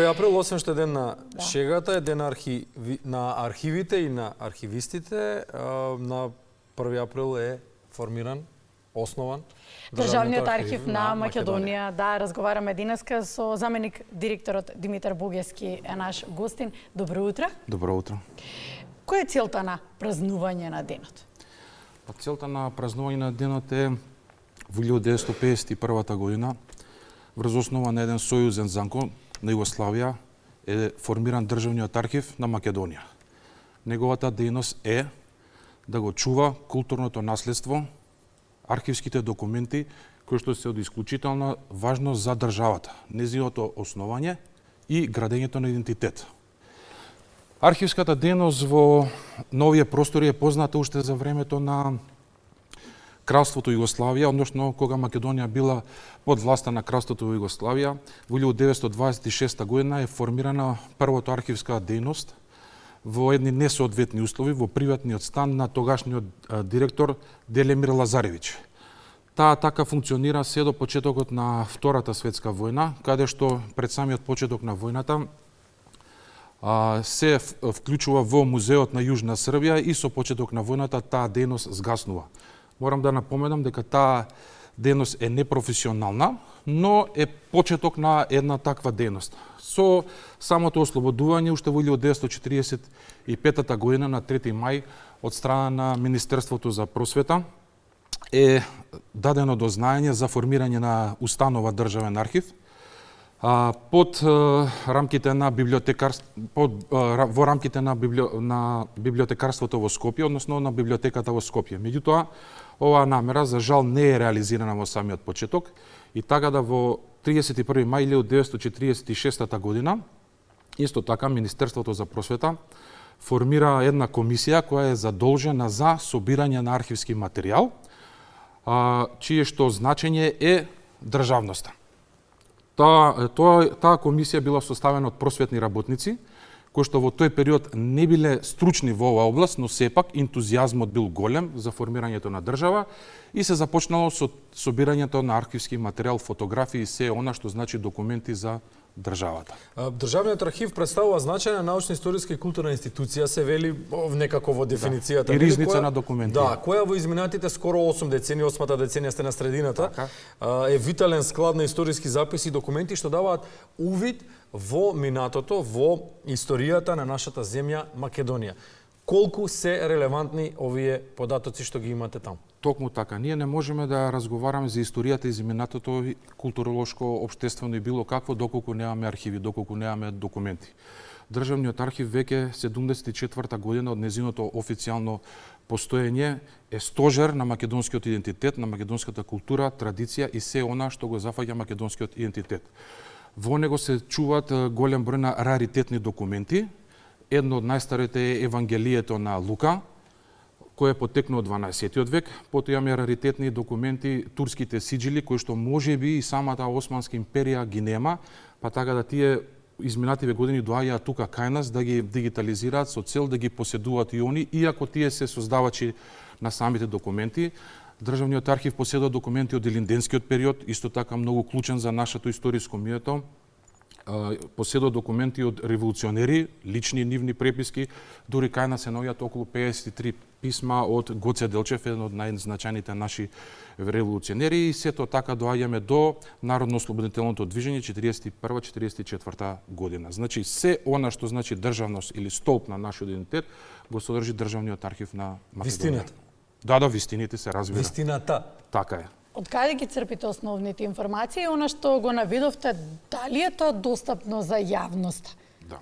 Април 8 ден на шегата, е ден на архивите и на архивистите. На 1 април е формиран, основан Државниот архив на Македонија. Да, разговараме денеска со заменик директорот Димитар Бугески, е наш гостин. Добро утро. Добро утро. Која е целта на празнување на денот? Целта на празнување на денот е во 1951 година врз основа на еден сојузен закон на Југославија е формиран Државниот архив на Македонија. Неговата дејност е да го чува културното наследство, архивските документи кои што се од исклучителна важност за државата, нејзиното основање и градењето на идентитет. Архивската дејност во новие простори е позната уште за времето на Кралството Југославија, односно кога Македонија била под власта на Кралството Југославија. Во 1926 година е формирана првото архивска дејност во едни несоодветни услови во приватниот стан на тогашниот директор Делемир Лазаревиќ. Таа така функционира се до почетокот на Втората светска војна, каде што пред самиот почеток на војната се вклучува во музеот на Јужна Србија и со почеток на војната таа дејност згаснува. Морам да напоменам дека таа дејност е непрофесионална, но е почеток на една таква дејност. Со самото ослободување уште во 1945 година на 3 мај од страна на Министерството за просвета е дадено до знаење за формирање на установа Државен архив под рамките на во рамките на библиотекарството во Скопје, односно на библиотеката во Скопје. Меѓутоа, оваа намера за жал не е реализирана во самиот почеток и така да во 31 мај 1946 година исто така Министерството за просвета формира една комисија која е задолжена за собирање на архивски материјал, чие што значење е државноста. Таа комисија била составена од просветни работници, кои што во тој период не биле стручни во оваа област, но сепак ентузијазмот бил голем за формирањето на држава и се започнало со собирањето на архивски материјал, фотографии и се она што значи документи за државата. Државниот архив представува значајна научно-историска и културна институција, се вели некако во дефиницијата. И ризница на документи. Да, која во изминатите скоро 8 децении, 8-та деценија сте на средината, е витален склад на историски записи и документи што даваат увид во минатото, во историјата на нашата земја Македонија. Колку се релевантни овие податоци што ги имате таму? Токму така. Ние не можеме да разговараме за историјата и за минатото културолошко, општествено и било какво, доколку немаме архиви, доколку немаме документи. Државниот архив веќе 74 година од незиното официјално постоење е стожер на македонскиот идентитет, на македонската култура, традиција и се она што го зафаќа македонскиот идентитет. Во него се чуваат голем број на раритетни документи. Едно од најстарите е Евангелието на Лука, кој е потекнало од 12 век. Потоа имаме раритетни документи, турските сиџили, кои што можеби и самата Османска империја ги нема, па така да тие изминативе години доаѓаат тука кај нас да ги дигитализираат со цел да ги поседуваат и они, иако тие се создавачи на самите документи. Државниот архив поседува документи од Илинденскиот период, исто така многу клучен за нашето историско мието. Поседува документи од револуционери, лични нивни преписки, дури кај нас се наоѓаат околу 53 писма од Гоце Делчев, еден од најзначајните наши револуционери, и сето така доаѓаме до Народно-ослободителното движење 41-44 година. Значи, се она што значи државност или столб на нашиот идентитет го содржи Државниот архив на Македонија. Вистината? Да, вистините се разбира. Вистината? Така е. Од каде ги црпите основните информации и она што го наведовте, дали е тоа достапно за јавноста? Да.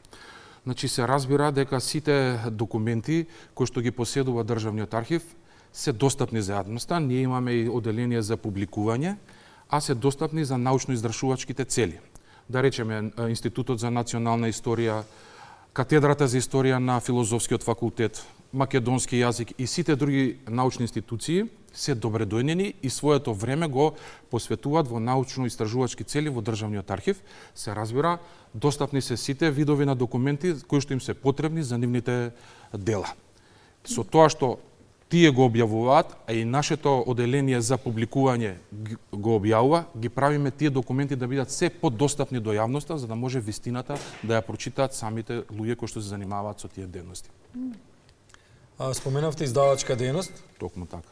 Значи се разбира дека сите документи кои што ги поседува Државниот архив се достапни за јавноста. Ние имаме и оделение за публикување, а се достапни за научно-издржувачките цели. Да речеме Институтот за национална историја, Катедрата за историја на Филозофскиот факултет, македонски јазик и сите други научни институции се добредојнени и своето време го посветуваат во научно-истражувачки цели во Државниот архив. Се разбира, достапни се сите видови на документи кои што им се потребни за нивните дела. Со тоа што тие го објавуваат, а и нашето оделение за публикување го објавува, ги правиме тие документи да бидат се подостапни до јавноста, за да може вистината да ја прочитаат самите луѓе кои што се занимаваат со тие дејности. Споменавте издавачка дејност. Токму така.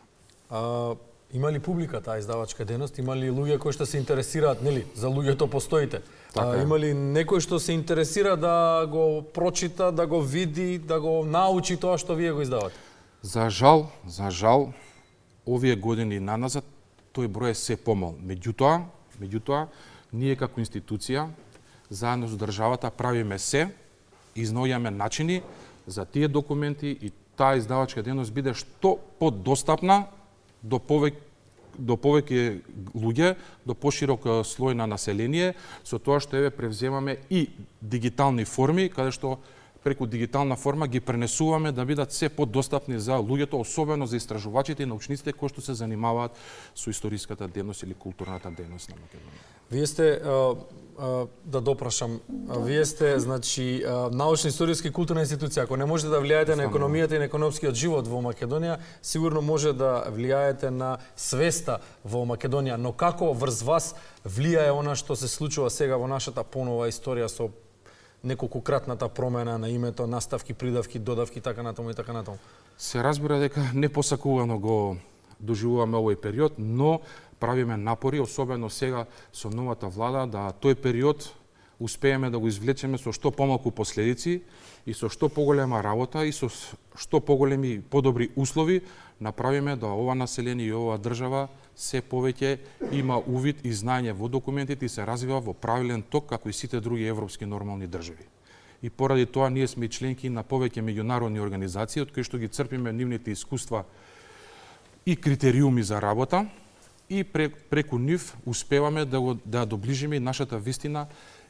Има ли публика таа издавачка дејност? Има ли луѓе кои што се интересираат, нели, за луѓето постоите? Има ли некој што се интересира да го прочита, да го види, да го научи тоа што вие го издавате? За жал, овие години наназад тој број е се помал. Меѓутоа, ние како институција, заедно со државата правиме се, изнаоѓаме начини за тие документи и таа издавачка дејност биде што подостапна до повеќе луѓе, до поширок слој на население, со тоа што превземаме и дигитални форми, каде што преку дигитална форма ги пренесуваме да бидат се подостапни за луѓето, особено за истражувачите и научниците кои што се занимаваат со историската дејност или културната дејност на Македонија. Вие сте, да допрашам, вие сте, значи, научна, историска и културна институција. Ако не можете да влијаете на економијата и на економскиот живот во Македонија, сигурно може да влијаете на свеста во Македонија. Но како врз вас влијае она што се случува сега во нашата понова историја со неколкократната промена на името, наставки, придавки, додавки, така натаму и така натаму? Се разбира дека непосакувано го доживуваме овој период, но правиме напори, особено сега со новата влада, да тој период успееме да го извлечеме со што помалку последици и со што поголема работа и со што поголеми и подобри услови направиме да ова население и оваа држава се повеќе има увид и знаење во документите и се развива во правилен ток како и сите други европски нормални држави. И поради тоа ние сме членки на повеќе меѓународни организации од кои што ги црпиме нивните искуства и критериуми за работа и преку нив успеваме да доближиме нашата вистина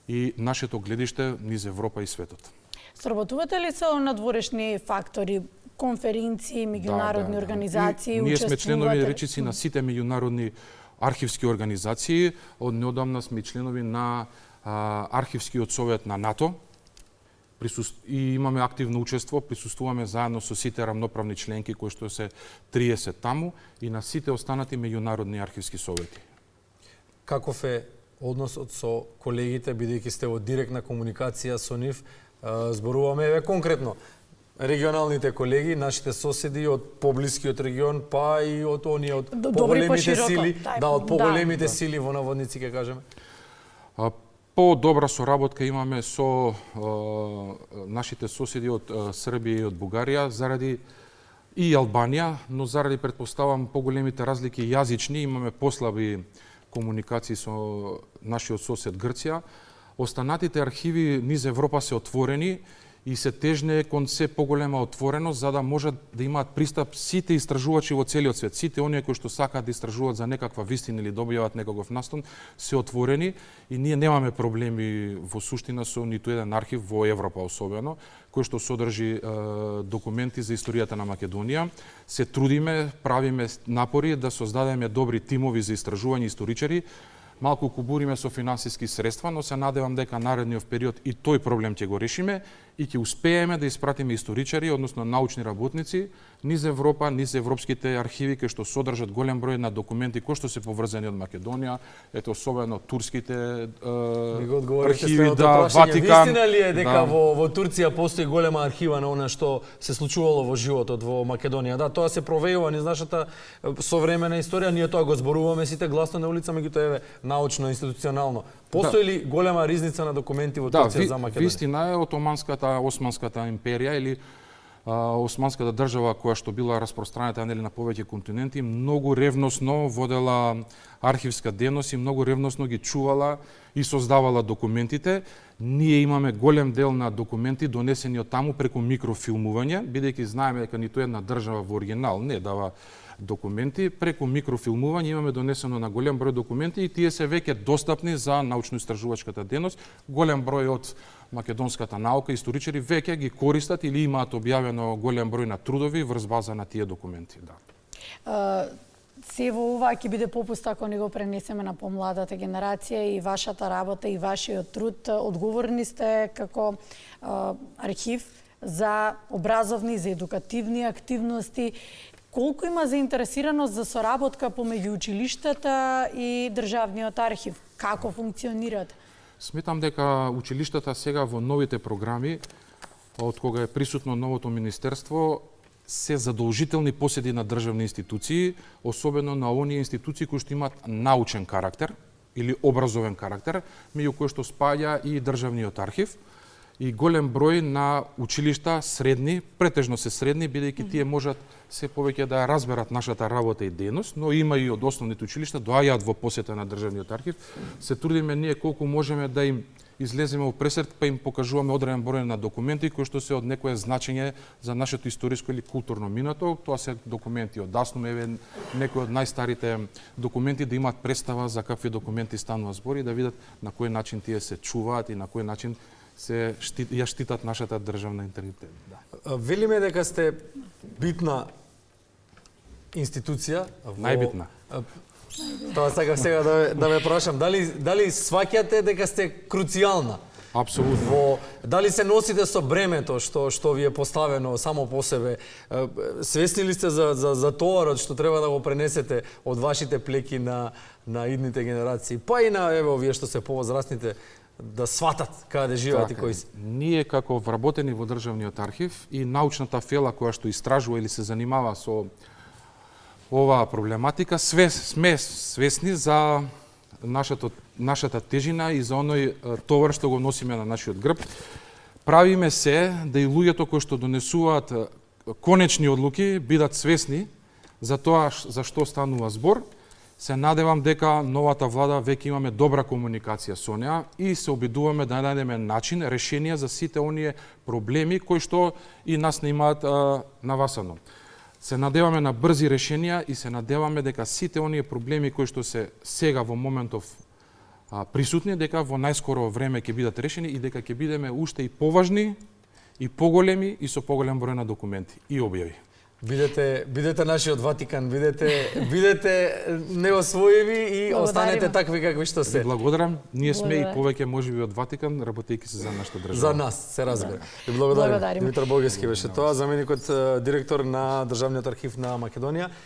и нашето гледиште низ Европа и светот. Сработувате ли со надворешни фактори, конференции, меѓународни организации, ние сме членови учествувате? речиси на сите меѓународни архивски организации, од неодамна сме членови на Архивскиот совет на НАТО, и имаме активно учество, присуствуваме заедно со сите рамноправни членки кои што се 30 таму и на сите останати меѓународни архивски совети. Каков е односот со колегите, бидејќи сте во директна комуникација со нив? Зборуваме конкретно регионалните колеги, нашите соседи од поблискиот регион, па и од оние од поголемите сили, од поголемите сили во наводници ќе кажеме. По-добра соработка имаме со нашите соседи од Србија и од Бугарија, заради и Албанија, но заради, предпоставам, поголемите разлики јазични, имаме послаби комуникации со нашиот сосед Грција. Останатите архиви низ Европа се отворени и се тежне кон се поголема отвореност, за да можат да имаат пристап сите истражувачи во целиот свет. Сите оние кои што сакаат да истражуваат за некаква вистина или добиваат некаков настан, се отворени и ние немаме проблеми во суштина со ниту еден архив во Европа особено, кој што содржи документи за историјата на Македонија. Се трудиме, правиме напори да создадеме добри тимови за истражување историчари. Малку кубуриме со финансиски средства, но се надевам дека наредниот период и тој проблем ќе го решиме и ќе успееме да испратиме историчари, односно научни работници, низ Европа, низ европските архиви кои што содржат голем број на документи кои што се поврзани од Македонија, ето особено турските архиви, Ватикан. Вистина ли е дека во Турција постои голема архива на она што се случувало во животот во Македонија? Да, тоа се провеува низ нашата современа историја, ние тоа го зборуваме сите гласно на улица, меѓутоа научно, институционално. Постои ли голема ризница на документи во Турција за Македонија? Вистина е, од Османската империја или Османската држава која што била распространета на повеќе континенти, многу ревносно водела архивска дејност и многу ревносно ги чувала и создавала документите. Ние имаме голем дел на документи донесени од таму преку микрофилмување, бидејќи знаеме дека ниту една држава во оригинал не дава документи, преку микрофилмување имаме донесено на голем број документи и тие се веќе достапни за научно-истражувачката дејност. Голем број од македонската наука, историчари веќе ги користат или имаат објавено голем број на трудови врз база на тие документи. Да. Се во ова ќе биде попуст ако не го пренесеме на помладата генерација и вашата работа и вашиот труд. Одговорни сте како архив за образовни, за едукативни активности. колку има заинтересираност за соработка помеѓу училиштата и Државниот архив? Како функционираат? Сметам дека училиштата сега во новите програми, од кога е присутно новото министерство, се задолжителни поседи на државни институции, особено на оние институции кои што имаат научен карактер или образовен карактер, меѓу кои што спаѓа и Државниот архив и голем број на училишта средни, претежно се средни, бидејќи тие можат се повеќе да разберат нашата работа и дејност, но има и од основните училишта, доаѓаат во посета на Државниот архив. Се трудиме ние колку можеме да им излеземе во пресрет, па им покажуваме одреден број на документи кои што се од некое значење за нашето историско или културно минато. Тоа се документи од давно, еве некои од најстарите документи да имаат представа за какви документи станува збор и да видат на кој начин тие се чуваат и на кој начин се ја штитат нашата државна интегритет. Да. Велиме дека сте битна институција. Најбитна. Тоа сакав сега да ме прашам, дали сваќате дека сте круцијална? Апсолутно. Дали се носите со бремето што ви е поставено само по себе? Свесни ли сте за товарот што треба да го пренесете од вашите плеки на идните генерации, па и на овие што се повозрастните, да сватат каде живеат и кои се? Ние како вработени во Државниот архив и научната фела која што истражува или се занимава со оваа проблематика, сме свесни за нашата тежина и за оној товар што го носиме на нашиот грб. Правиме се да и луѓето кои што донесуваат конечни одлуки бидат свесни за тоа за што станува збор. Се надевам дека новата влада веќе имаме добра комуникација со неа и се обидуваме да најдеме начин, решенија за сите оние проблеми кои што и нас не имаат навасано. Се надеваме на брзи решенија и се надеваме дека сите оние проблеми кои што се сега во моментов присутни, дека во најскоро време ќе бидат решени и дека ќе бидеме уште и поважни и поголеми и со поголем број на документи и објави. Бидете нашиот Ватикан, бидете неосвоиви и останете такви какви што се. Благодарам. Ние сме и повеќе можеби од Ватикан, работејќи се за нашата држава. За нас, се разбира. И благодарам. Димитар Бугески беше тоа, заменикот директор на Државниот архив на Македонија.